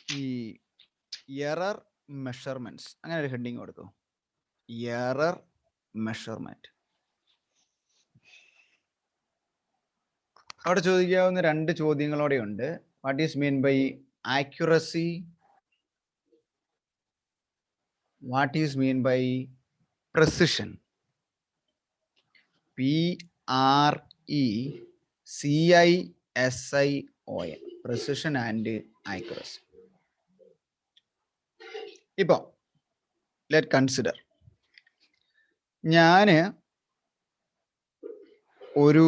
ഈ error measurements അങ്ങനെ ഒരു ഹെഡിങ് കൊടുത്തു. Error measurement. അവിടെ ചോദിക്കാവുന്ന 2 ചോദ്യങ്ങളോടെ ഉണ്ട്. What is mean by accuracy? What is mean by precision? PRECISION, precision and accuracy. ഇപ്പോൾ ലെറ്റ് കൺസിഡർ, ഞാൻ ഒരു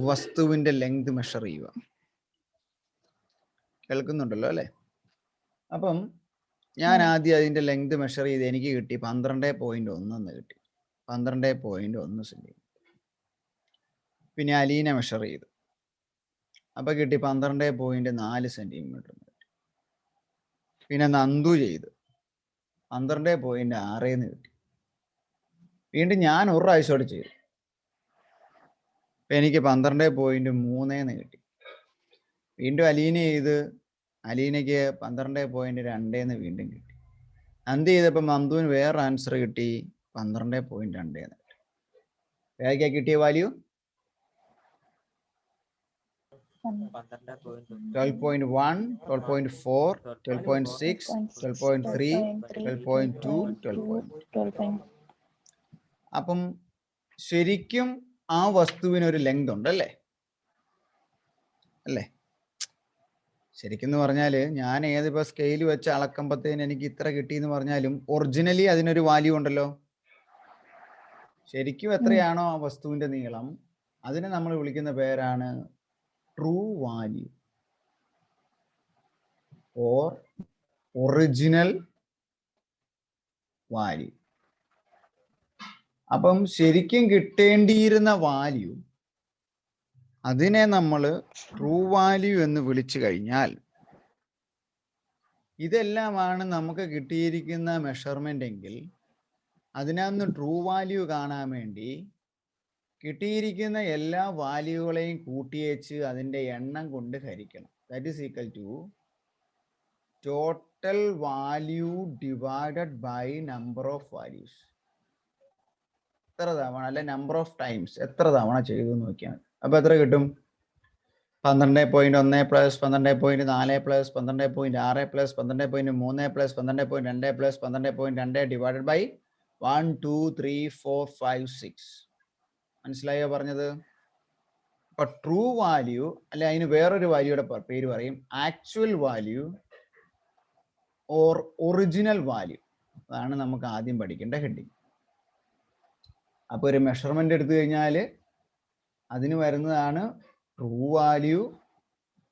വസ്തുവിൻ്റെ ലെങ്ത് മെഷർ ചെയ്യുക. കേൾക്കുന്നുണ്ടല്ലോ അല്ലേ? അപ്പം ഞാൻ ആദ്യം അതിൻ്റെ ലെങ്ത് മെഷർ ചെയ്ത് എനിക്ക് കിട്ടി 12.1 കിട്ടി. 12.1 സെൻറ്റിമീറ്റർ. പിന്നെ അലീനെ മെഷർ ചെയ്തു, അപ്പം കിട്ടി 12.4 സെൻറ്റിമീറ്റർ. പിന്നെ നന്ദു ചെയ്ത് 12.6 കിട്ടി. വീണ്ടും ഞാൻ ഒരു പ്രാവശ്യം ചെയ്തു, അപ്പം എനിക്ക് 12.3 കിട്ടി. വീണ്ടും അലീന ചെയ്ത് അലീനയ്ക്ക് 12.2 വീണ്ടും കിട്ടി. നന്ദി ചെയ്തപ്പോൾ നന്ദുവിന് വേറെ ആൻസർ കിട്ടി 12.2 കിട്ടി. ഏതൊക്കെയാ കിട്ടിയ വാല്യൂ? 12.1, 12.4, 12.6, 12.3, 12.2, 12. അപ്പം ശരിക്കും ആ വസ്തുവിനൊരു ലെങ്ത് ഉണ്ട് അല്ലേ? അല്ലേ? ശരിക്കും പറഞ്ഞാൽ ഞാൻ ഏതിപ്പോൾ സ്കെയിൽ വെച്ച് അളക്കുമ്പോഴത്തേന് എനിക്ക് ഇത്ര കിട്ടിയെന്ന് പറഞ്ഞാലും ഒറിജിനലി അതിനൊരു വാല്യൂ ഉണ്ടല്ലോ. ശരിക്കും എത്രയാണോ ആ വസ്തുവിൻ്റെ നീളം, അതിനെ നമ്മൾ വിളിക്കുന്ന പേരാണ് true value or original value. അപ്പം ശരിക്കും കിട്ടേണ്ടിയിരുന്ന വാല്യൂ, അതിനെ നമ്മൾ ട്രൂ വാല്യൂ എന്ന് വിളിച്ചു കഴിഞ്ഞാൽ, ഇതെല്ലാമാണ് നമുക്ക് കിട്ടിയിരിക്കുന്ന മെഷർമെൻ്റ് എങ്കിൽ അതിനകത്ത് ട്രൂ വാല്യൂ കാണാൻ വേണ്ടി കിട്ടിയിരിക്കുന്ന എല്ലാ വാല്യൂകളെയും കൂട്ടിയേച്ച് അതിൻ്റെ എണ്ണം കൊണ്ട് ഹരിക്കണം. That is equal to total value divided by number of values. എത്ര തവണ, അല്ലെ നമ്പർ ഓഫ് ടൈംസ് എത്ര തവണ ചെയ്തു എന്ന് നോക്കിയാൽ മതി. അപ്പോൾ എത്ര കിട്ടും? 12.1 plus 12.4 plus 12.6 plus 12.3 plus 12.2 plus 12.2 divided by 1, 2, 3, 4, 5, 6. മനസ്സിലായോ പറഞ്ഞത്? അപ്പൊ ട്രൂ വാല്യൂ, അല്ലെ അതിന് വേറൊരു വാല്യൂയുടെ പേര് പറയും actual value or original value. അതാണ് നമുക്ക് ആദ്യം പഠിക്കേണ്ട ഹെഡിങ്. അപ്പോൾ ഒരു മെഷർമെന്റ് എടുത്തു കഴിഞ്ഞാൽ അതിന് വരുന്നതാണ് true value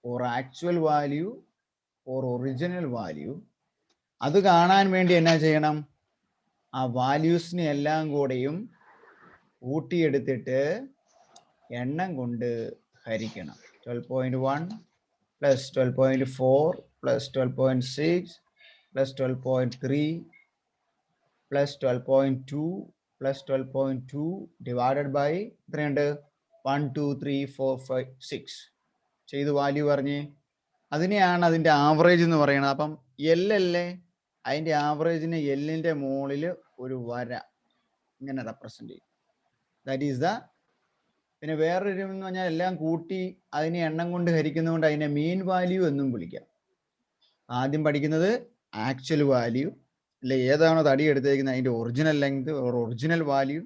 or actual value or original value. അത് കാണാൻ വേണ്ടി എന്നാ ചെയ്യണം? ആ വാല്യൂസിനെ എല്ലാം കൂടെയും കൂട്ടിയെടുത്തിട്ട് എണ്ണം കൊണ്ട് ഹരിക്കണം. 12.1 plus 12.4 plus 12.6 plus 12.3 plus 12.2 plus 12.2 divided by എത്രയുണ്ട്? 1, 2, 3, 4, 5, 6 ചെയ്ത് വാല്യൂ പറഞ്ഞ് അതിനെയാണ് അതിൻ്റെ ആവറേജ് എന്ന് പറയുന്നത്. അപ്പം എല്ലല്ലേ, അതിൻ്റെ ആവറേജിനെ എല്ലിൻ്റെ മുകളിൽ ഒരു വര ഇങ്ങനെ റെപ്രസെൻ്റ് ചെയ്യും. That is the. പിന്നെ വേറൊരു എന്ന് പറഞ്ഞാൽ എല്ലാം കൂട്ടി അതിനെ എണ്ണം കൊണ്ട് ഹരിക്കുന്നതുകൊണ്ട് അതിനെ മീൻ വാല്യൂ എന്നും വിളിക്കാം. ആദ്യം പഠിക്കുന്നത് ആക്ച്വൽ വാല്യൂ, അല്ലെ ഏതാണോ തടി എടുത്തേക്കുന്നത് അതിൻ്റെ original length or original value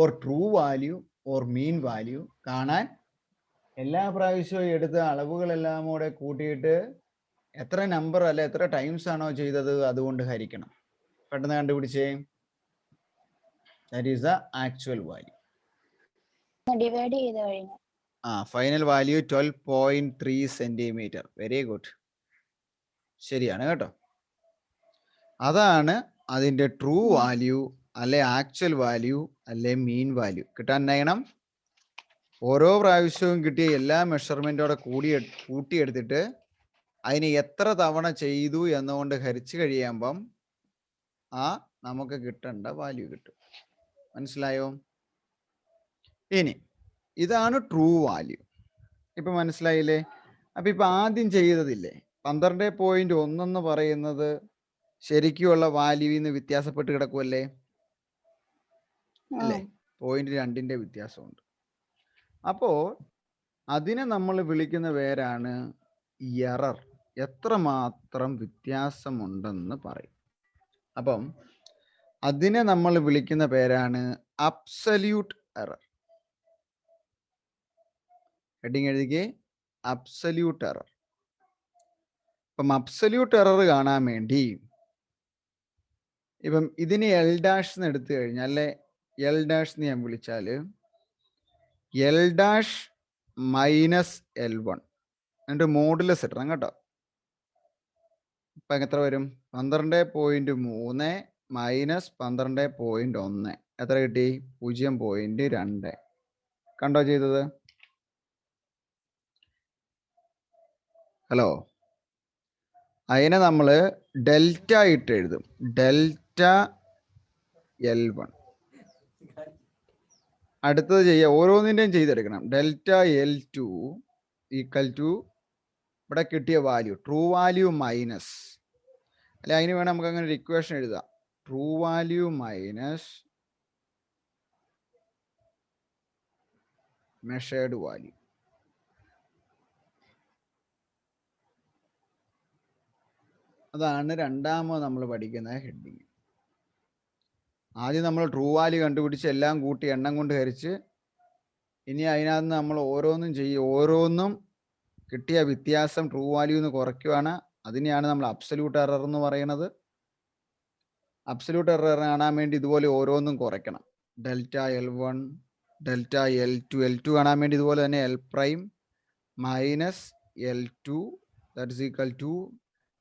or true value or mean value കാണാൻ എല്ലാ പ്രാവശ്യവും എടുത്ത അളവുകളെല്ലാം കൂടെ കൂട്ടിയിട്ട് എത്ര നമ്പർ അല്ലെ എത്ര ടൈംസ് ആണോ ചെയ്തത് അതുകൊണ്ട് ഹരിക്കണം. പെട്ടെന്ന് കണ്ടുപിടിച്ചേ. That is the actual value. Divide ചെയ്ത് കഴിഞ്ഞു. Final value 12.3 centimetre. Very good, ശരിയാണ് കേട്ടോ. അതാണ് അതിൻ്റെ ട്രൂ വാല്യൂ, അല്ലെ ആക്ച്വൽ വാല്യൂ, അല്ലെ മീൻ വാല്യൂ. കിട്ടാൻ വേണം ഓരോ പ്രാവശ്യവും കിട്ടിയ എല്ലാ മെഷർമെൻറ്റോടെ കൂട്ടിയെടുത്തിട്ട് അതിന് എത്ര തവണ ചെയ്തു എന്നുകൊണ്ട് ഹരിച്ചു കഴിയുമ്പം നമുക്ക് കിട്ടേണ്ട വാല്യൂ കിട്ടും. മനസ്സിലായോ? ഇനി ഇതാണ് ട്രൂ വാല്യൂ. ഇപ്പം മനസ്സിലായില്ലേ? അപ്പം ഇപ്പം ആദ്യം ചെയ്തതില്ലേ, 12.1 എന്ന് പറയുന്നത് ശരിക്കുമുള്ള വാല്യൂവിൽ നിന്ന് വ്യത്യാസപ്പെട്ട് കിടക്കുമല്ലേ അല്ലേ? 0.2 വ്യത്യാസമുണ്ട്. അപ്പോൾ അതിനെ നമ്മൾ വിളിക്കുന്ന പേരാണ് എറർ. എത്രമാത്രം വ്യത്യാസമുണ്ടെന്ന് പറയും. അപ്പം അതിനെ നമ്മൾ വിളിക്കുന്ന പേരാണ് അബ്സല്യൂട്ട് എറർ. ഹെഡിങ് എഴുതിക്കേ, അബ്സല്യൂട്ട് എറർ. അപ്പം അബ്സല്യൂട്ട് എറർ കാണാൻ വേണ്ടി ഇപ്പം ഇതിന് എൽ ഡാഷ് എന്ന് എടുത്തു കഴിഞ്ഞാൽ, അല്ലെ എൽ ഡാഷ് എന്ന് ഞാൻ വിളിച്ചാൽ എൽ ഡാഷ് മൈനസ് L1 എന്നിട്ട് മോഡുലസ് ഇടണം കേട്ടോ. ഇപ്പം എത്ര വരും? 12.3 മൈനസ് 12.1 എത്ര കിട്ടി? 0.2. കണ്ടോ ചെയ്തത്? ഹലോ, അതിനെ നമ്മൾ ഡെൽറ്റ ഇട്ട് എഴുതും. Delta L1. അടുത്തത് ചെയ്യുക, ഓരോന്നിൻ്റെയും ചെയ്തെടുക്കണം. ഡെൽറ്റ L2 ഈക്വൽ ടു ഇവിടെ കിട്ടിയ വാല്യൂ, ട്രൂ വാല്യൂ മൈനസ്, അല്ലെ അതിന് വേണം നമുക്ക് അങ്ങനെ ഒരു ഇക്വേഷൻ എഴുതാം. True value minus measured value. അതാണ് രണ്ടാമത് നമ്മൾ പഠിക്കുന്ന ഹെഡിങ്. ആദ്യം നമ്മൾ ട്രൂ വാല്യൂ കണ്ടുപിടിച്ച് എല്ലാം കൂട്ടി എണ്ണം കൊണ്ട് ഹരിച്ച്, ഇനി അതിനകത്ത് നമ്മൾ ഓരോന്നും ചെയ്യും. ഓരോന്നും കിട്ടിയ വ്യത്യാസം ട്രൂ വാല്യൂ എന്ന് കുറയ്ക്കുകയാണ്. അതിനെയാണ് നമ്മൾ അബ്സല്യൂട്ട് എറർ എന്ന് പറയുന്നത്. അബ്സല്യൂട്ട് എറർ കാണാൻ വേണ്ടി ഇതുപോലെ ഓരോന്നും കുറയ്ക്കണം. ഡെൽറ്റ L1, ഡെൽറ്റ L2 കാണാൻ വേണ്ടി ഇതുപോലെ തന്നെ L prime minus L2 that is equal to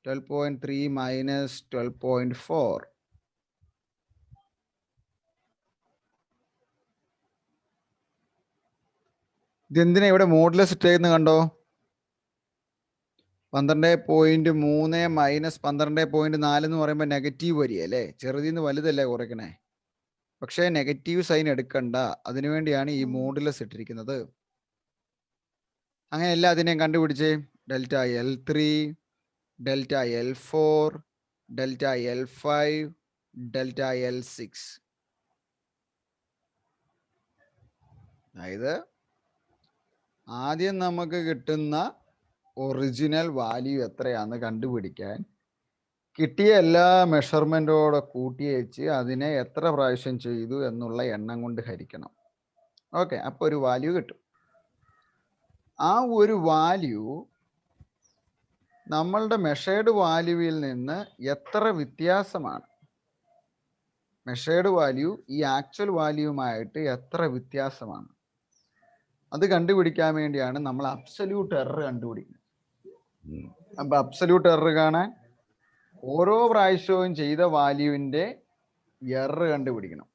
12.3 minus 12.4. ഇതെന്തിനാ ഇവിടെ മോഡുലസ് ഇട്ടേന്ന് കണ്ടോ? 12.3 മൈനസ് 12.4 എന്ന് പറയുമ്പോൾ നെഗറ്റീവ് വരികയല്ലേ? ചെറുതിന്ന് വലുതല്ലേ കുറയ്ക്കണേ? പക്ഷേ നെഗറ്റീവ് സൈൻ എടുക്കണ്ട, അതിനുവേണ്ടിയാണ് ഈ മോഡുലസ് ഇട്ടിരിക്കുന്നത്. അങ്ങനെ എല്ലാ അതിനെയും കണ്ടുപിടിച്ചേ. Delta L3, delta L4, delta L5, delta L6. അതായത് ആദ്യം നമുക്ക് കിട്ടുന്ന ഒറിജിനൽ വാല്യൂ എത്രയാണെന്ന് കണ്ടുപിടിക്കാൻ കിട്ടിയ എല്ലാ മെഷർമെൻറ്റോടെ കൂട്ടി വെച്ച് അതിനെ എത്ര പ്രാവശ്യം ചെയ്തു എന്നുള്ള എണ്ണം കൊണ്ട് ഹരിക്കണം. ഓക്കെ, അപ്പോൾ ഒരു വാല്യൂ കിട്ടും. ആ ഒരു വാല്യൂ നമ്മളുടെ മെഷേർഡ് വാല്യൂവിൽ നിന്ന് എത്ര വ്യത്യാസമാണ്, മെഷേർഡ് വാല്യൂ ഈ ആക്ച്വൽ വാല്യൂവുമായിട്ട് എത്ര വ്യത്യാസമാണ്, അത് കണ്ടുപിടിക്കാൻ വേണ്ടിയാണ് നമ്മൾ അബ്സല്യൂട്ട് എറർ കണ്ടുപിടിക്കുന്നത്. അപ്പം അബ്സല്യൂട്ട് എറർ കാണാൻ ഓരോ പ്രാവശ്യവും ചെയ്ത വാല്യൂവിൻ്റെ എറർ കണ്ടുപിടിക്കണം.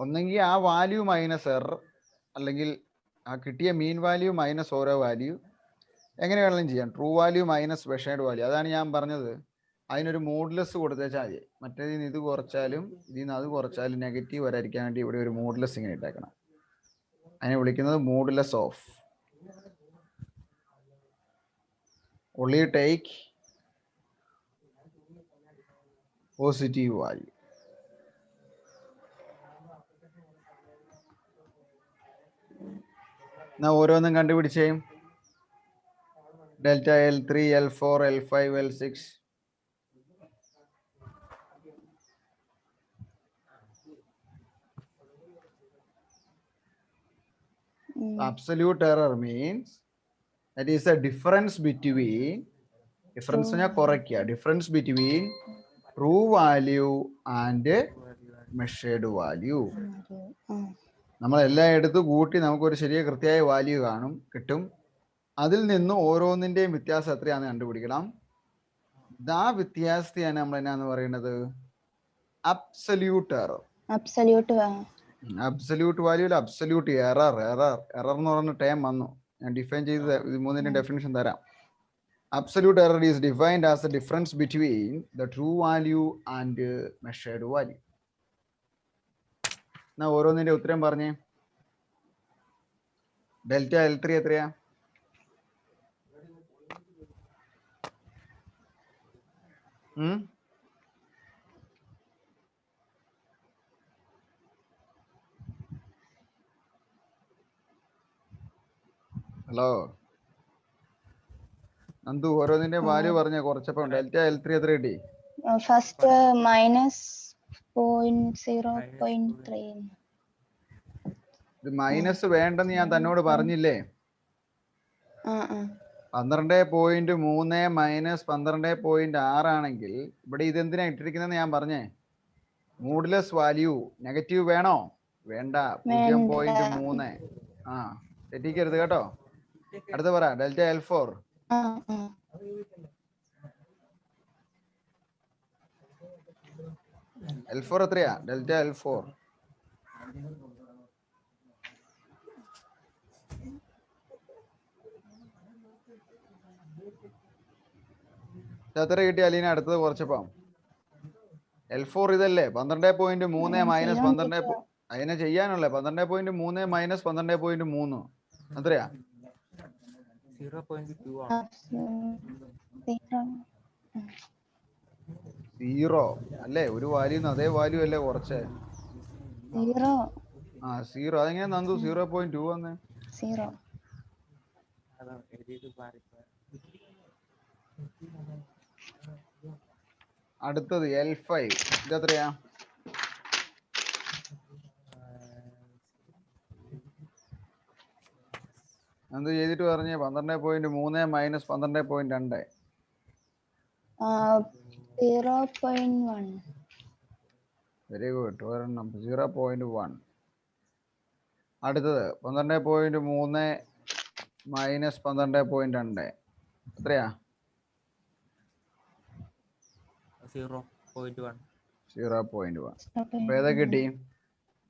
ഒന്നെങ്കിൽ ആ വാല്യൂ മൈനസ് എറർ, അല്ലെങ്കിൽ ആ കിട്ടിയ മീൻ വാല്യൂ മൈനസ് ഓരോ വാല്യൂ, എങ്ങനെ വേണമെങ്കിലും ചെയ്യാം. True value minus measured value. അതാണ് ഞാൻ പറഞ്ഞത്, അതിനൊരു മോഡുലസ് കൊടുത്തേച്ചാൽ മതി. മറ്റേതിൽ നിന്ന് ഇത് കുറച്ചാലും ഇതിൽ നിന്ന് അത് കുറച്ചാലും നെഗറ്റീവ് വരാതിരിക്കാൻ വേണ്ടി ഇവിടെ ഒരു മോഡുലസ് ഇങ്ങനെ ഇട്ടേക്കണം. അതിനെ വിളിക്കുന്നത് modulus of. only take positive value. എന്നാ ഓരോന്നും കണ്ടുപിടിച്ചേ. Delta L3, L4, L5, L6. Absolute error means that is a difference between, difference കുറയ്ക്കുക, difference between true value and measured value. നമ്മൾ എല്ലാം എടുത്ത് കൂട്ടി നമുക്കൊരു ശരിയ കൃത്യമായ വാല്യൂ കിട്ടും. അതിൽ നിന്ന് ഓരോന്നിൻ്റെയും വ്യത്യാസം എത്രയാണെന്ന് കണ്ടുപിടിക്കണം. ആ വ്യത്യാസത്തെയാണ് നമ്മൾ എന്നാന്ന് പറയുന്നത്? Absolute error. അബ്സല്യൂട്ട് വാല്യൂല അബ്സല്യൂട്ട് എറർ. എറർ എന്ന് പറയുന്ന ടേം വന്നു, ഞാൻ ഡിഫൈൻ ചെയ്ത് മൂന്നിന്റെ ഡെഫിനിഷൻ തരാം. Absolute error is defined as the difference between the true value and measured value. എന്നാ ഓരോന്നിന്റെ ഉത്തരം പറഞ്ഞേ. ഡെൽറ്റ L3 എത്രയാ? ഹലോ നന്ദു, ഓരോന്നിന്റെ വാല്യൂ പറഞ്ഞ കുറച്ചപ്പോ ഡെൽറ്റ L3 എത്ര കിട്ടി? ഫസ്റ്റ് -0.3. ഇത് മൈനസ് വേണ്ടെന്ന് ഞാൻ തന്നോട് പറഞ്ഞില്ലേ? 12.3 മൈനസ് 12.6 ആണെങ്കിൽ ഇവിടെ ഇതെന്തിനാ ഇട്ടിരിക്കുന്നതെന്ന് ഞാൻ പറഞ്ഞേ. മോഡുലസ് വാല്യൂ നെഗറ്റീവ് വേണോ? വേണ്ട. 0.3. ആ, തെറ്റിക്കരുത് കേട്ടോ. അടുത്ത പറ. Delta L4. L4 എത്രയാ? ഡെൽറ്റ L4 എത്ര കിട്ടി അലീന? അടുത്തത് കുറച്ചപ്പോ L4 ഇതല്ലേ? 12.3 മൈനസ് 12. അതിനെ ചെയ്യാനുള്ളേ 12.3 മൈനസ് 12.3 എത്രയാ? 0 അല്ലേ? ഒരു വാല്യൂന്ന് അതേ വാല്യൂ അല്ലേ കുറച്ച്? ആ 0. അതെങ്ങനെ നന്ദു 0.2 വന്ന്? അടുത്തത് L5 ഇതെത്രയാ? എന്ത് ചെയ്തിട്ട് പറഞ്ഞേ? 12.3 മൈനസ് 12.2. 0.1. Very good. 0.1. അടുത്തത് 12.3 മൈനസ് 12.2 എത്രയാ? 0.1. അപ്പൊ ഏതാ കിട്ടി?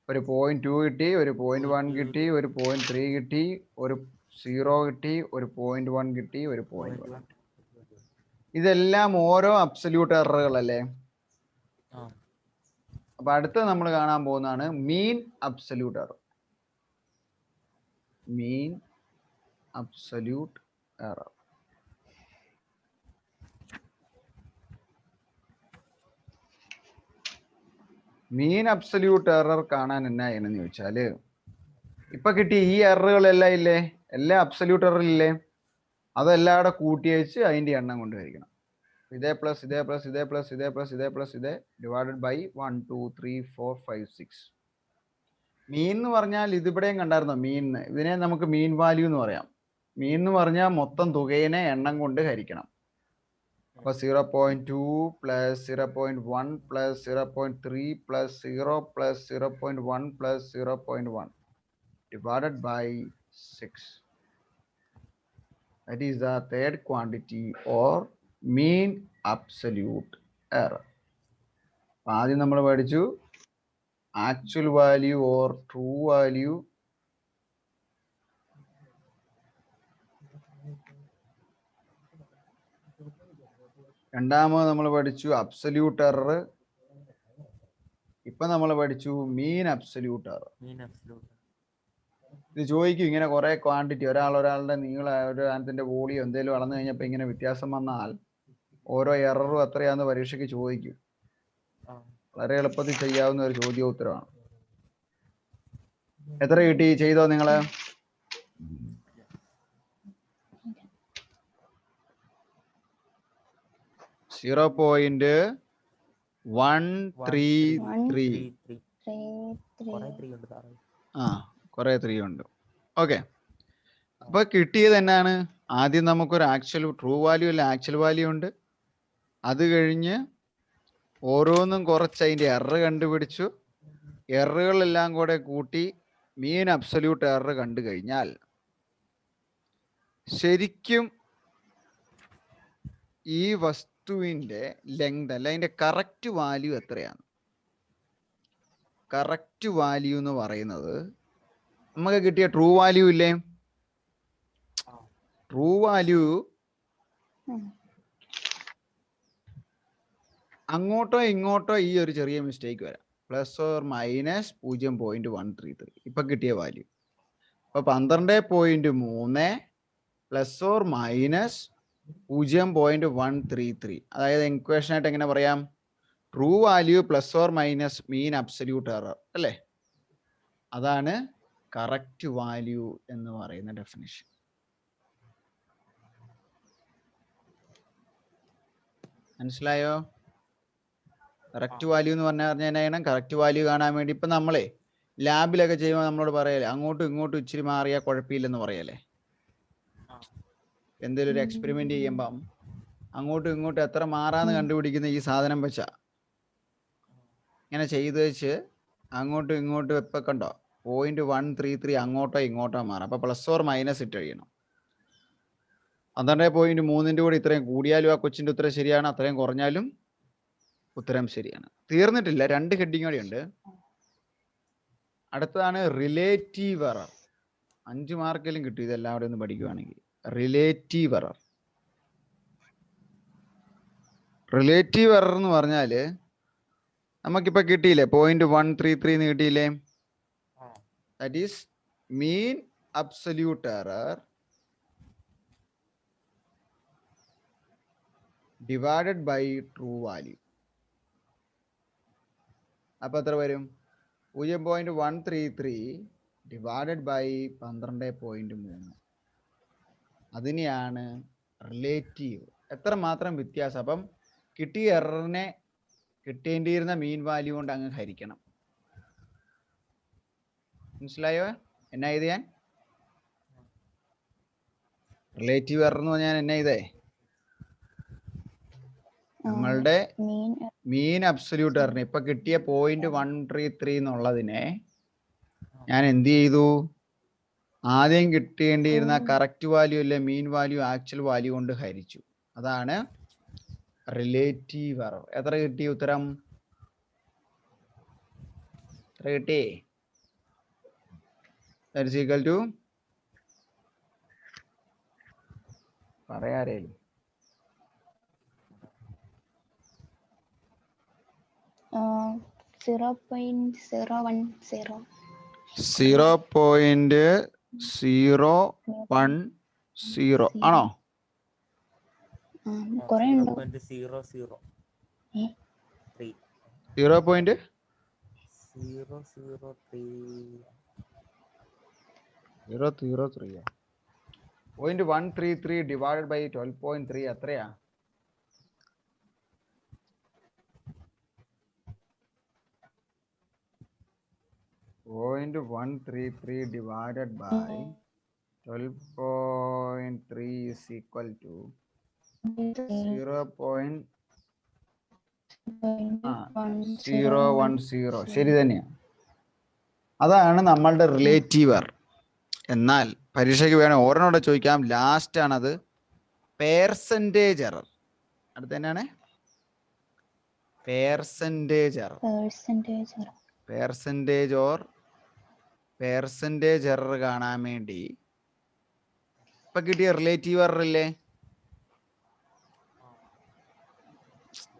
ഒരു 0.2 കിട്ടി, ഒരു 0.1 കിട്ടി, ഒരു 0.3 കിട്ടി, ഒരു 0 കിട്ടി, ഒരു 0.1 കിട്ടി, ഒരു 0.1. ഇതെല്ലാം ഓരോ അബ്സല്യൂട്ട് എററുകളല്ലേ? അപ്പൊ അടുത്ത നമ്മൾ കാണാൻ പോകുന്നതാണ് മീൻ അബ്സല്യൂട്ട് എറർ. മീൻ അബ്സല്യൂട്ട് എറർ. മീൻ അബ്സല്യൂട്ട് എറർ കാണാൻ എന്നാ ചെയ്യണമെന്ന് ചോദിച്ചാല്, ഇപ്പൊ കിട്ടി ഈ എററുകളെല്ലാം ഇല്ലേ? എല്ലാം അബ്സല്യൂട്ട് എറർ ഇല്ലേ? അതെല്ലാം കൂടെ കൂട്ടി വെച്ച് അതിന്റെ എണ്ണം കൊണ്ട് ഹരിക്കണം. ഇതേ പ്ലസ് ഇതേ പ്ലസ് ഇതേ പ്ലസ് ഇതേ പ്ലസ് ഇതേ പ്ലസ് ഇതേ ഡിവൈഡഡ് ബൈ 1 2 3 4 5 6. മീൻ എന്ന് പറഞ്ഞാൽ ഇതിവിടെയും കണ്ടായിരുന്നോ? മീൻ, ഇതിനെ നമുക്ക് മീൻ വാല്യൂ എന്ന് പറയാം. മീൻ എന്ന് പറഞ്ഞാൽ മൊത്തം തുകയെ എണ്ണം കൊണ്ട് ഹരിക്കണം. അപ്പൊ 0.2 plus 0.1 plus 0.3 plus 0 plus 0.1 plus 0.1 divided by 6. That is the third quantity or mean absolute error. ആദ്യം നമ്മൾ പഠിച്ചു actual value or true value. രണ്ടാമത് നമ്മൾ പഠിച്ചു അബ്സല്യൂട്ട് എറർ. ഇപ്പൊ നമ്മൾ പഠിച്ചു മീൻ അബ്സല്യൂട്ട് എറർ. ഇത് ചോദിക്കും ഇങ്ങനെ കുറെ ക്വാണ്ടിറ്റി, ഒരാളുടെ നീളം, ഒരു സാധനത്തിന്റെ വോളിയം എന്തെങ്കിലും അളന്നു കഴിഞ്ഞപ്പോൾ ഇങ്ങനെ വ്യത്യാസം വന്നാൽ ഓരോ എററും എത്രയാന്ന് പരീക്ഷയ്ക്ക് ചോദിക്കും. വളരെ എളുപ്പത്തിൽ ചെയ്യാവുന്ന ഒരു ചോദ്യോത്തരമാണ്. എത്ര കിട്ടി? ചെയ്തോ നിങ്ങള്? ആ, കുറെ 3 ഉണ്ട്. ഓക്കെ, അപ്പൊ കിട്ടിയത് എന്നാണ്? ആദ്യം നമുക്കൊരു ആക്ച്വൽ ട്രൂ വാല്യൂ അല്ല ആക്ച്വൽ വാല്യൂ ഉണ്ട്. അത് കഴിഞ്ഞ് ഓരോന്നും കുറച്ച് അതിന്റെ എറർ കണ്ടുപിടിച്ചു. എററുകളെല്ലാം കൂടെ കൂട്ടി മീൻ അബ്സല്യൂട്ട് എറർ കണ്ടു കഴിഞ്ഞാൽ ശരിക്കും ഈ വസ്തുവിന്റെ ലെങ്ത് അല്ല, അതിന്റെ കറക്റ്റ് വാല്യൂ എത്രയാണ്? കറക്റ്റ് വാല്യൂ എന്ന് പറയുന്നത് നമുക്ക് കിട്ടിയ ട്രൂ വാല്യൂ ഇല്ലേ? ട്രൂ വാല്യൂ അങ്ങോട്ടോ ഇങ്ങോട്ടോ ഈ ഒരു ചെറിയ മിസ്റ്റേക്ക് വരാം. പ്ലസ് ഓർ മൈനസ് 0.133 ഇപ്പൊ കിട്ടിയ വാല്യൂ. അപ്പൊ 12.3 പ്ലസ് ഓർ മൈനസ് 0.133. അതായത് ഇക്വേഷൻ ആയിട്ട് എങ്ങനെ പറയാം? True value plus or minus mean absolute error അല്ലേ? അതാണ് കറക്റ്റ് വാല്യൂ എന്ന് പറയുന്ന ഡെഫിനിഷൻ. മനസ്സിലായോ? കറക്റ്റ് വാല്യൂ എന്ന് പറഞ്ഞാൽ കറക്റ്റ് വാല്യൂ കാണാൻ വേണ്ടി ഇപ്പൊ നമ്മളെ ലാബിലൊക്കെ ചെയ്യുമ്പോൾ നമ്മളോട് പറയല്ലേ അങ്ങോട്ടും ഇങ്ങോട്ടും ഇച്ചിരി മാറിയാൽ കുഴപ്പമില്ലെന്ന് പറയല്ലേ? എന്തെങ്കിലും ഒരു എക്സ്പെരിമെന്റ് ചെയ്യുമ്പം അങ്ങോട്ടും ഇങ്ങോട്ടും എത്ര മാറാന്ന് കണ്ടുപിടിക്കുന്ന ഈ സാധനം വെച്ചാ ഇങ്ങനെ ചെയ്ത് വെച്ച് അങ്ങോട്ടും ഇങ്ങോട്ടും ഇപ്പൊ കണ്ടോ 0.133 അങ്ങോട്ടോ ഇങ്ങോട്ടോ മാറാം. അപ്പൊ പ്ലസ് ഓർ മൈനസ് ഇട്ട് കഴിയണം. 12.3 കൂടെ ഇത്രയും കൂടിയാലും ആ കൊച്ചിന്റെ ഉത്തരം ശരിയാണ്, അത്രയും കുറഞ്ഞാലും ഉത്തരം ശരിയാണ്. തീർന്നിട്ടില്ല, 2 ഹെഡിങ് കൂടെ ഉണ്ട്. അടുത്തതാണ് റിലേറ്റീവ് എറർ. 5 മാർക്കെങ്കിലും കിട്ടും ഇതെല്ലാവരും ഒന്ന് പഠിക്കുവാണെങ്കിൽ. Relative error. റിലേറ്റീവ് എറർ എന്ന് പറഞ്ഞാല് നമുക്കിപ്പോ കിട്ടിയില്ലേ 0.133 കിട്ടിയില്ലേ? That is mean absolute error divided by true value. അപ്പൊ എത്ര വരും? 0.133 ഡിവൈഡഡ് ബൈ 12.3. അതിനെയാണ് റിലേറ്റീവ്. എത്ര മാത്രം വ്യത്യാസം. അപ്പം കിട്ടിയ എററിനെ കിട്ടേണ്ടിയിരുന്ന മീൻ വാല്യൂ കൊണ്ട് അങ്ങ് ഹരിക്കണം. മനസ്സിലായോ എന്നാ ഇത്? ഞാൻ റിലേറ്റീവ് എറർ എന്ന് പറഞ്ഞാൽ എന്നാ ഇതേ നമ്മളുടെ മീൻ അബ്സല്യൂട്ട് എററിന് ഇപ്പൊ കിട്ടിയ 0.133 എന്നുള്ളതിനെ ഞാൻ എന്ത് ചെയ്തു? ആദ്യം കിട്ടേണ്ടിയിരുന്ന കറക്റ്റ് വാല്യൂ അല്ലെ മീൻ വാല്യൂ ആക്ച്വൽ വാല്യൂ കൊണ്ട് ഹരിച്ചു. അതാണ് റിലേറ്റീവ് എറർ. എത്ര കിട്ടി ഉത്തരം? എത്ര കിട്ടി? that is equal to പറയാറേ 0.010. 0.010 ആണോ? 0.133 ഡിവൈഡഡ് ബൈ 12.3 എത്രയാ? .133 divided by 12.3 is equal to 0.010. ശരി തന്നെയാണ്. അതാണ് നമ്മളുടെ റിലേറ്റീവ് എറർ. എന്നാൽ പരീക്ഷയ്ക്ക് വേണം ഓരോടെ ചോദിക്കാം. ലാസ്റ്റ് ആണത് പെർസെൻറ്റേജ് എറർ. അടുത്ത തന്നെയാണ് പെർസെൻറ്റേജ് എറർ. പെർസെൻറ്റേജ് എറർ കാണാൻ വേണ്ടി ഇപ്പൊ കിട്ടിയ റിലേറ്റീവ് എറർ ഇല്ലേ?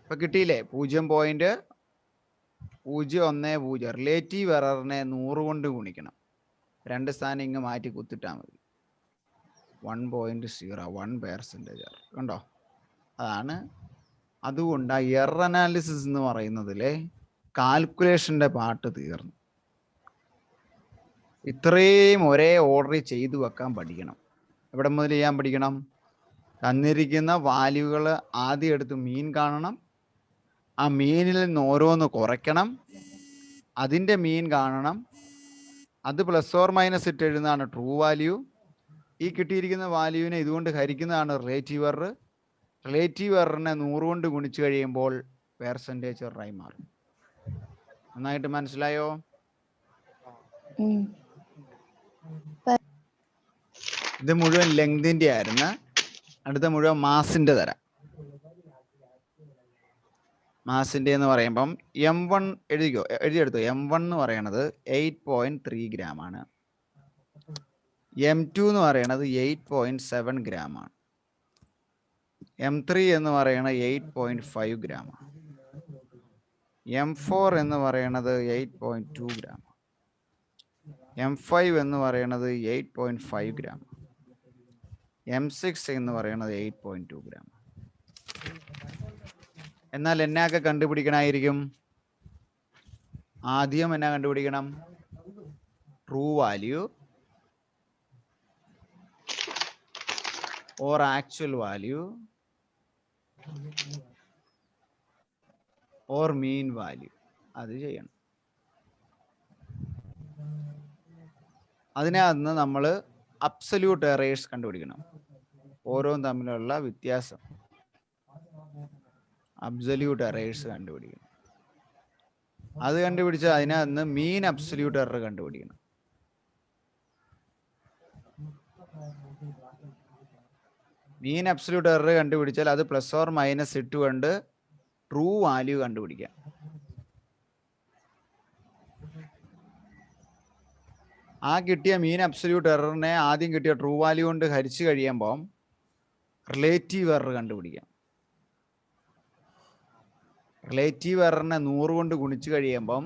ഇപ്പൊ കിട്ടിയില്ലേ 0.010. റിലേറ്റീവ് എററിനെ 100 കൊണ്ട് ഗുണിക്കണം. 2 സ്ഥാനം ഇങ്ങ് മാറ്റി കുത്തിട്ടാ മതി. 1.01% എറർ കണ്ടോ? അതാണ്. അതുകൊണ്ട് ആ എറർ അനാലിസിസ് എന്ന് പറയുന്നതിലെ കാൽക്കുലേഷന്റെ പാട്ട് തീർന്നു. ഇത്രയും ഒരേ ഓർഡറിൽ ചെയ്തു വെക്കാൻ പഠിക്കണം. എവിടെ മുതൽ ചെയ്യാൻ പഠിക്കണം? തന്നിരിക്കുന്ന വാല്യൂകൾ ആദ്യം എടുത്ത് മീൻ കാണണം. ആ മീനിൽ നിന്ന് ഓരോന്ന് കുറയ്ക്കണം. അതിൻ്റെ മീൻ കാണണം. അത് പ്ലസ് ഓർ മൈനസ് ഇട്ട് എഴുതുന്നതാണ് ട്രൂ വാല്യൂ. ഈ കിട്ടിയിരിക്കുന്ന വാല്യൂവിനെ ഇതുകൊണ്ട് ഹരിക്കുന്നതാണ് റിലേറ്റീവ് എറർ. റിലേറ്റീവ് എററിനെ 100 കൊണ്ട് ഗുണിച്ചു കഴിയുമ്പോൾ പെർസെൻറ്റേജ് എററായി മാറും. നന്നായിട്ട് മനസ്സിലായോ? ഇത് മുഴുവൻ ലെങ്തിന്റെ ആയിരുന്നു. അടുത്ത മുഴുവൻ മാസിന്റെ തരാം. മാസിന്റെ എന്ന് പറയുമ്പം M1 എഴുതിയെടുത്തു. M1 എന്ന് പറയണത് 8.3 ഗ്രാം ആണ്. M2 എന്ന് പറയണത് 8.7 ഗ്രാം ആണ്. M3 എന്ന് പറയണത് 8.5 ഗ്രാം ആണ്. M4 എന്ന് പറയണത് 8.2 ഗ്രാം. M5 എന്ന് പറയണത് 8.5 ഗ്രാം. M6 എന്ന് പറയുന്നത് 8.2 gram. എന്നാൽ എന്നൊക്കെ കണ്ടുപിടിക്കണമായിരിക്കും? ആദ്യം എന്നാ കണ്ടുപിടിക്കണം? True value or actual value or mean value. അത് ചെയ്യണം. അതിനകത്ത് നമ്മൾ അബ്സല്യൂട്ട് എറേഴ്സ് കണ്ടുപിടിക്കണം. ഓരോന്നും തമ്മിലുള്ള വ്യത്യാസം അബ്സല്യൂട്ട് എറേഴ്സ് കണ്ടുപിടിക്കണം. അത് കണ്ടുപിടിച്ചാൽ അതിനകത്ത് മീൻ അബ്സല്യൂട്ട് എറർ കണ്ടുപിടിക്കണം. മീൻ അബ്സല്യൂട്ട് എറർ കണ്ടുപിടിച്ചാൽ അത് പ്ലസ് ഓർ മൈനസ് ഇട്ടുകൊണ്ട് ട്രൂ വാല്യൂ കണ്ടുപിടിക്കാം. ആ കിട്ടിയ മീൻ അബ്സല്യൂട്ട് എററിനെ ആദ്യം കിട്ടിയ ട്രൂ വാല്യൂ കൊണ്ട് ഹരിച്ചു കഴിയുമ്പം റിലേറ്റീവ് എറർ കണ്ടുപിടിക്കാം. റിലേറ്റീവ് എററിനെ 100 കൊണ്ട് ഗുണിച്ചു കഴിയുമ്പം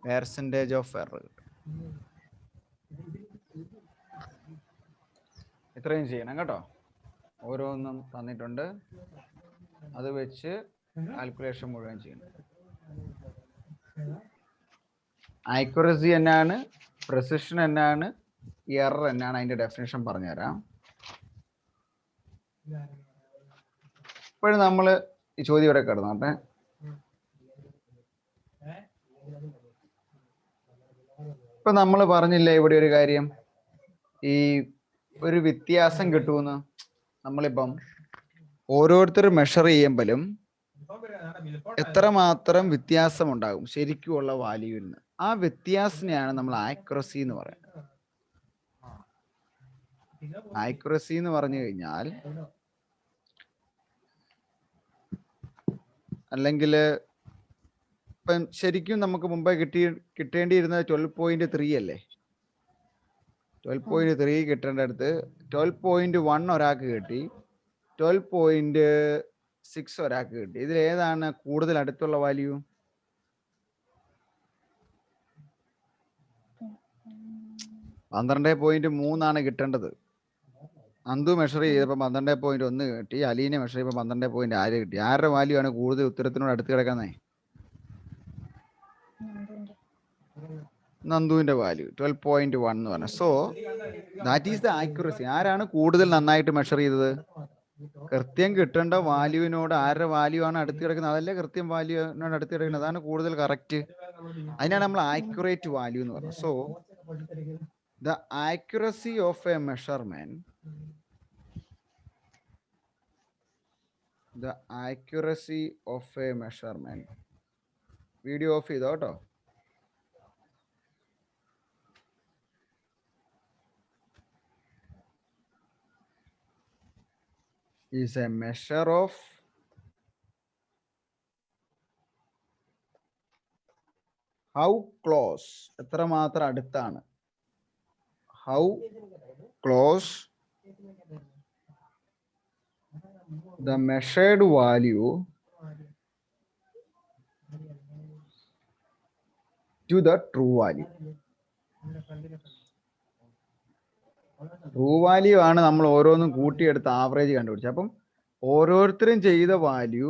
പെർസെൻറ്റേജ് ഓഫ് എറർ കിട്ടും. ഇത്രയും ചെയ്യണം കേട്ടോ. ഓരോന്നും തന്നിട്ടുണ്ട്, അത് വെച്ച് കാൽക്കുലേഷൻ മുഴുവൻ ചെയ്യണം. ആക്യുറസി എന്നാണ്, പ്രിസിഷൻ എന്നാണ്, എറർ എന്നാണ്, അതിന്റെ ഡെഫിനേഷൻ പറഞ്ഞുതരാം. ഇപ്പോഴും നമ്മൾ ഈ ചോദ്യം ഇവിടെ കിടന്നോട്ടെ. ഇപ്പൊ നമ്മൾ പറഞ്ഞില്ലേ ഇവിടെ ഒരു കാര്യം, ഈ ഒരു വ്യത്യാസം കിട്ടുമെന്ന്. നമ്മളിപ്പം ഓരോരുത്തർ മെഷർ ചെയ്യുമ്പോഴും എത്രമാത്രം വ്യത്യാസം ഉണ്ടാകും ശരിക്കുമുള്ള വാല്യൂവിൽ നിന്ന്. ആ വ്യത്യാസത്തിനെയാണ് നമ്മൾ ആക്യുറസി എന്ന് പറയുന്നത്. ആക്യുറസി എന്ന് പറഞ്ഞു കഴിഞ്ഞാൽ, അല്ലെങ്കിൽ ഇപ്പം ശരിക്കും നമുക്ക് മുമ്പേ കിട്ടേണ്ടിയിരുന്നത് 12.3 അല്ലേ? 12.3 കിട്ടേണ്ട അടുത്ത് 12.1 ഒരാൾക്ക് കിട്ടി, 12.6 ഒരാൾക്ക് കിട്ടി. ഇതിൽ ഏതാണ് കൂടുതൽ അടുത്തുള്ള വാല്യൂ? 12.3 കിട്ടേണ്ടത്. നന്ദു മെഷർ ചെയ്തപ്പോൾ 12.1 കിട്ടി, അലീനെ മെഷർ ചെയ്തപ്പോൾ 12.6 കിട്ടി. ആരുടെ വാല്യൂ ആണ് കൂടുതൽ ഉത്തരത്തിനോട് അടുത്ത് കിടക്കുന്നേ? നന്ദുവിന്റെ വാല്യൂ 12.1 എന്ന് പറഞ്ഞു. So that is the accuracy. ആരാണ് കൂടുതൽ നന്നായിട്ട് മെഷർ ചെയ്തത്? കൃത്യം കിട്ടേണ്ട വാല്യൂവിനോട് ആരുടെ വാല്യൂ ആണ് അടുത്ത് കിടക്കുന്നത്? അതല്ലേ കൃത്യം വാല്യൂവിനോട് അടുത്ത് കിടക്കുന്നത്, അതാണ് കൂടുതൽ കറക്റ്റ്. അതിനാണ് നമ്മൾ ആക്യുറേറ്റ് വാല്യൂ എന്ന് പറയുന്നത്. So the accuracy of A measurement, the accuracy of a measurement, video of ചെയ്തോ കേട്ടോ. is a measure of how close, എത്രമാത്രം അടുത്താണ്, how close the measured value to the true value. True value ആണ് നമ്മൾ ഓരോന്നും കൂട്ടിയെടുത്ത് average കണ്ടുപിടിച്ചത്. അപ്പം ഓരോരുത്തരും ചെയ്ത വാല്യൂ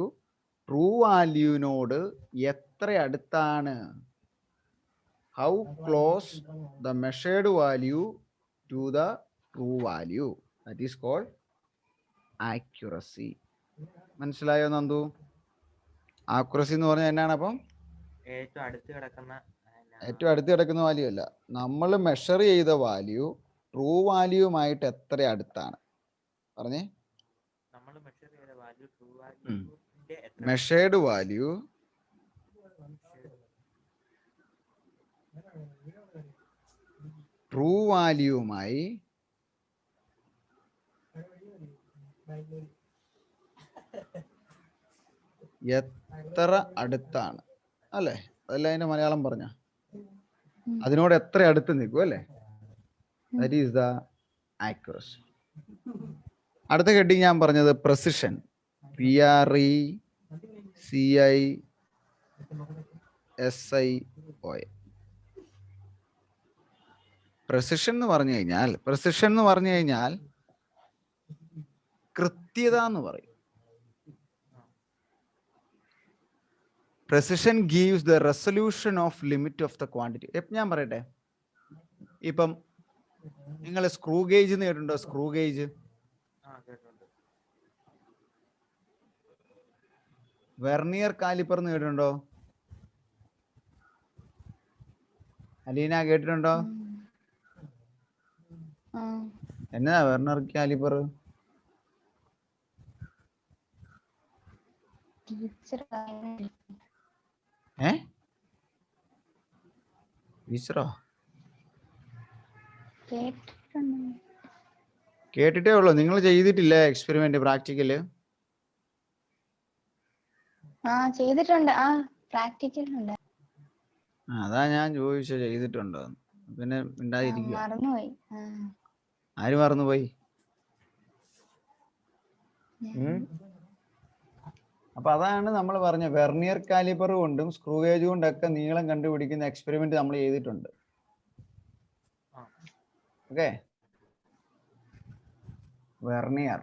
ട്രൂ വാല്യൂവിനോട് എത്ര അടുത്താണ്, how close the measured value to the true value, that is called accuracy. മനസ്സിലായോ നന്ദു? ആക്യുറസി എന്ന് പറഞ്ഞാൽ എന്നാണ്? അപ്പം ഏറ്റവും അടുത്ത് കിടക്കുന്ന വാല്യൂ അല്ല, നമ്മൾ മെഷർ ചെയ്ത വാല്യൂ ട്രൂ വാല്യൂമായിട്ട് എത്ര അടുത്താണ് പറഞ്ഞേ? മെഷേർഡ് വാല്യൂ ട്രൂ വാല്യൂമായി എത്ര അടുത്താണ് അല്ലേ? അതല്ല അതിന്റെ മലയാളം പറഞ്ഞ, അതിനോട് എത്ര അടുത്ത് നിൽക്കും അല്ലേ? That is the accuracy. അടുത്ത ഹെഡിങ് ഞാൻ പറഞ്ഞത് പ്രിസിഷൻ, PRECISION. പ്രിസിഷൻ എന്ന് പറഞ്ഞു കഴിഞ്ഞാൽ കൃത്യത എന്ന് പറയും. Precision gives the resolution of limit of the quantity. ഞാൻ പറയട്ടെ, ഇപ്പം നിങ്ങൾ സ്ക്രൂ ഗേജ് കേട്ടിട്ടുണ്ടോ? സ്ക്രൂ ഗേജ്, വെർണിയർ കാലിപ്പർ കേട്ടിട്ടുണ്ടോ? അലീന കേട്ടിട്ടുണ്ടോ? എന്നതാ വെർണിയർ കാലിപ്പർ? ടീച്ചറോ? കേട്ടിട്ടേ ഉള്ളൂ. നിങ്ങൾ ചെയ്തിട്ടില്ലേ എക്സ്പെരിമെന്റ്, പ്രാക്ടിക്കല്? ചെയ്തിട്ടുണ്ട്. പ്രാക്ടിക്കലുണ്ട്. അതാ ഞാൻ ചോദിച്ചത്, ചെയ്തിട്ടുണ്ടോ? പിന്നെ ഉണ്ടായിരിക്കുക. മറന്നുപോയി. ആര് മറന്നുപോയി? അപ്പൊ അതാണ് നമ്മൾ പറഞ്ഞ വെർണിയർ കാലിപ്പർ കൊണ്ടും സ്ക്രൂ ഗേജ് കൊണ്ടൊക്കെ നീളം കണ്ടുപിടിക്കുന്ന എക്സ്പെരിമെന്റ് നമ്മൾ ചെയ്തിട്ടുണ്ട്. Okay, vernier,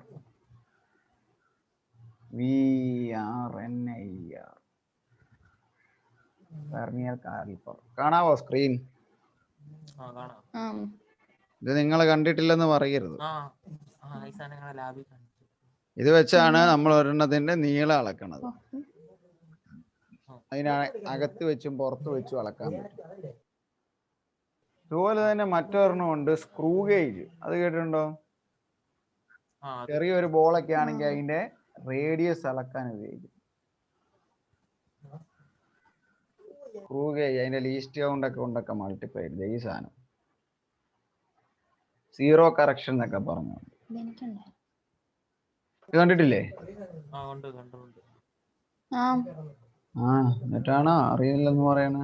VRNIER, vernier calliper. കാണാവോ സ്ക്രീൻ? ഇത് നിങ്ങൾ കണ്ടിട്ടില്ലെന്ന് പറയരുത്. ഇത് വെച്ചാണ് നമ്മൾ ഒരെണ്ണത്തിന്റെ നീളം അളക്കണത്. അകത്ത് വെച്ചും പുറത്ത് വെച്ചും അളക്കാൻ പറ്റും. അതുപോലെ തന്നെ മറ്റൊരെണ്ണം ഉണ്ട്, സ്ക്രൂ ഗേജ്. അത് കേട്ടിട്ടുണ്ടോ? ചെറിയൊരു ബോളൊക്കെ ആണെങ്കിൽ അതിന്റെ റേഡിയസ് അളക്കാൻ ഉപയോഗിക്കും. സ്ക്രൂ ഗേജ് അതിന്റെ ലീസ്റ്റ് കൗണ്ട് ഒക്കെ കൊണ്ടൊക്കെ മൾട്ടിപ്ലൈ ചെയ്ത് ഈ സാധനം സീറോ കറക്ഷൻ എന്നൊക്കെ പറഞ്ഞു. ഇത് കണ്ടിട്ടില്ലേ? എന്നിട്ടാണോ അറിയില്ലെന്ന് പറയണ?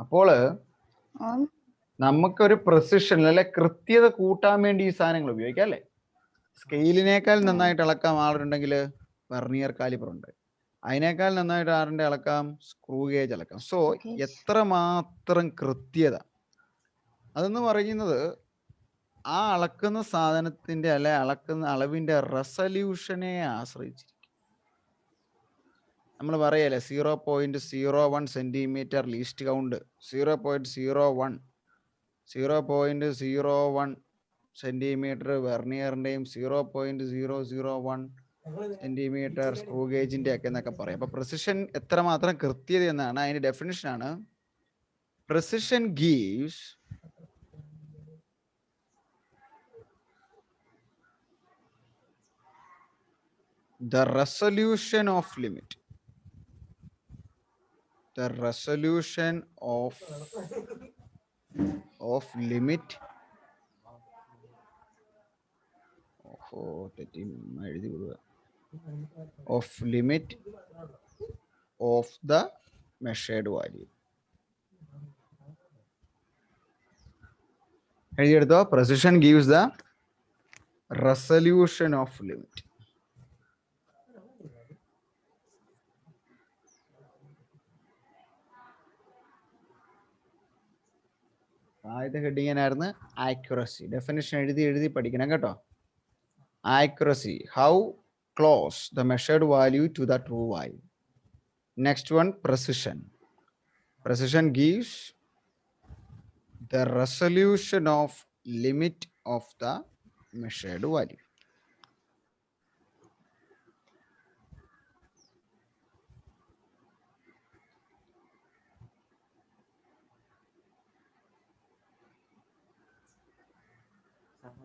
അപ്പോള് നമുക്കൊരു പ്രിസിഷൻ അല്ലെ, കൃത്യത കൂട്ടാൻ വേണ്ടി ഈ സാധനങ്ങൾ ഉപയോഗിക്കാം അല്ലെ. സ്കെയിലിനേക്കാൾ നന്നായിട്ട് അളക്കാം ആളുണ്ടെങ്കിൽ വെർണിയർ കാലിപ്പർ ഉണ്ട്. അതിനേക്കാൾ നന്നായിട്ട് ആറിന്റെ അളക്കാം, സ്ക്രൂ ഗേജ് അളക്കാം. സോ എത്രമാത്രം കൃത്യത അതെന്ന് പറയുന്നത് ആ അളക്കുന്ന സാധനത്തിന്റെ അല്ലെ അളക്കുന്ന അളവിന്റെ റെസല്യൂഷനെ ആശ്രയിച്ചിരിക്കും. നമ്മൾ പറയല്ലേ 0.01 സെന്റിമീറ്റർ ലീസ്റ്റ് കൗണ്ട്, 0.01 സെന്റിമീറ്റർ വെർണിയറിന്റെയും 0.001 സെന്റിമീറ്റർ സ്ക്രൂ ഗേജിന്റെ ഒക്കെ എന്നൊക്കെ പറയും. അപ്പൊ പ്രിസിഷൻ എത്രമാത്രം കൃത്യത എന്നാണ് അതിന്റെ ഡെഫിനിഷൻ ആണ്. Precision gives the resolution of limit, the resolution of limit of limit of the measured value. എഴുതിയെടുത്തോ. precision gives the resolution of limit. ആദ്യത്തെ ഹെഡിങ് ആയിരുന്നു ആക്യുറസി. ഡെഫിനിഷൻ എഴുതി പഠിക്കണം കേട്ടോ. Accuracy, how close the measured value to the true value. Next one, precision. Precision gives the resolution of limit of the measured value.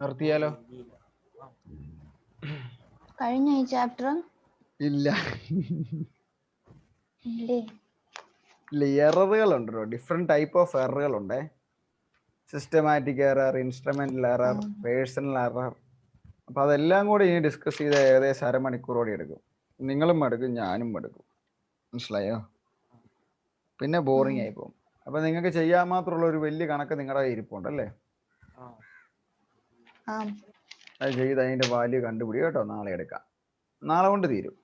നിർത്തിയാലോ? കഴിഞ്ഞ ഈ chapter ഇല്ല, എററുകളുണ്ട്. ഡിഫറെന്റ് ടൈപ്പ് ഓഫ് എററുകളുണ്ട്. Systematic error, instrumental error, personal error. അപ്പൊ അതെല്ലാം കൂടി ഇനി ഡിസ്കസ് ചെയ്ത് ഏകദേശം അരമണിക്കൂറോടെ എടുക്കും. നിങ്ങളും മടുക്കും, ഞാനും മടുക്കും. മനസ്സിലായോ? പിന്നെ ബോറിംഗ് ആയി പോകും. അപ്പൊ നിങ്ങൾക്ക് ചെയ്യാൻ മാത്രമുള്ള ഒരു വലിയ കണക്ക് നിങ്ങളുടെ ഇരിപ്പുണ്ടല്ലേ, അത് ചെയ്ത് അതിന്റെ വാല്യൂ കണ്ടുപിടി കേട്ടോ. നാളെ എടുക്കാം, നാളെ കൊണ്ട് തീരും.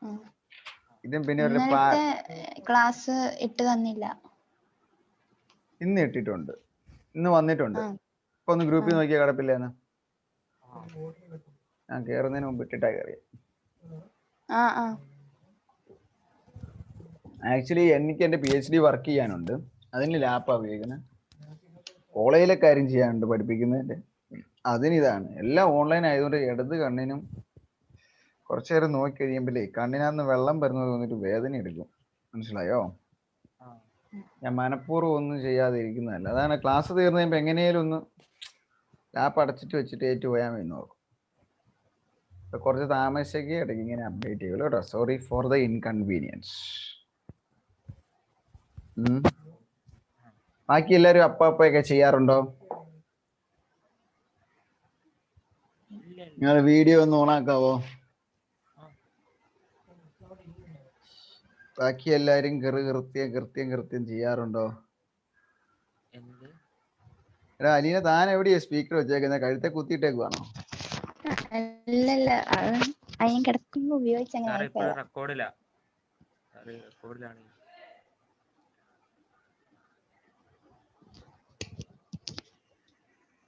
ഇതും പിന്നെ ഒരു ക്ലാസ് ഇട്ട് തന്നില്ല. ഇന്ന് ഇട്ടിട്ടുണ്ട്, ഇന്ന് വന്നിട്ടുണ്ട്. ഇപ്പൊ ഒന്ന് ഗ്രൂപ്പിൽ നോക്കിയാൽ കിടപ്പില്ലേന്ന്. ഞാൻ കേറുന്നതിന് മുമ്പ് ഇട്ടിട്ടാ കയറിയ. ആക്ച്വലി എനിക്ക് എന്റെ PhD വർക്ക് ചെയ്യാനുണ്ട്, അതിന് ലാപ്പാ ഉപയോഗിക്കുന്നത്. കോളേജിലെ കാര്യം ചെയ്യാനുണ്ട് പഠിപ്പിക്കുന്നതിന്റെ, അതിനിതാണ്. എല്ലാം ഓൺലൈൻ ആയതുകൊണ്ട് ഇടത് കണ്ണിനും കുറച്ചു നേരം നോക്കി കഴിയുമ്പോഴേ കണ്ണിനകത്ത് വെള്ളം വരുന്നത് തോന്നിട്ട് വേദന എടുക്കും. മനസ്സിലായോ? ഞാൻ മനഃപൂർവ്വം ഒന്നും ചെയ്യാതെ ഇരിക്കുന്നതല്ല. അതാണ് ക്ലാസ് തീർന്നു കഴിയുമ്പോൾ എങ്ങനെയാലും ഒന്ന് ലാപ്പ് അടച്ചിട്ട് വെച്ചിട്ട് ഏറ്റു പോയാൽ മതി നോക്കും. ഇപ്പൊ കുറച്ച് താമസിച്ചൊക്കെ ഇടയ്ക്ക് ഇങ്ങനെ അപ്ഡേറ്റ് ചെയ്യുമല്ലോ കേട്ടോ. Sorry for the inconvenience. ബാക്കി എല്ലാവരും അപ്പയൊക്കെ ചെയ്യാറുണ്ടോ? നിങ്ങൾ വീഡിയോ ഒന്ന് ഓണാക്കാവോ? ബാക്കി എല്ലാരും കൃത്യം ചെയ്യാറുണ്ടോ? എടാ അലീന, താൻ എവിടെയാ സ്പീക്കർ വെച്ചേക്കുന്നത്? കഴുത്തെ കുത്തിയിട്ടേക്കുവാണോ?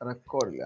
റെക്കോർഡില്ല.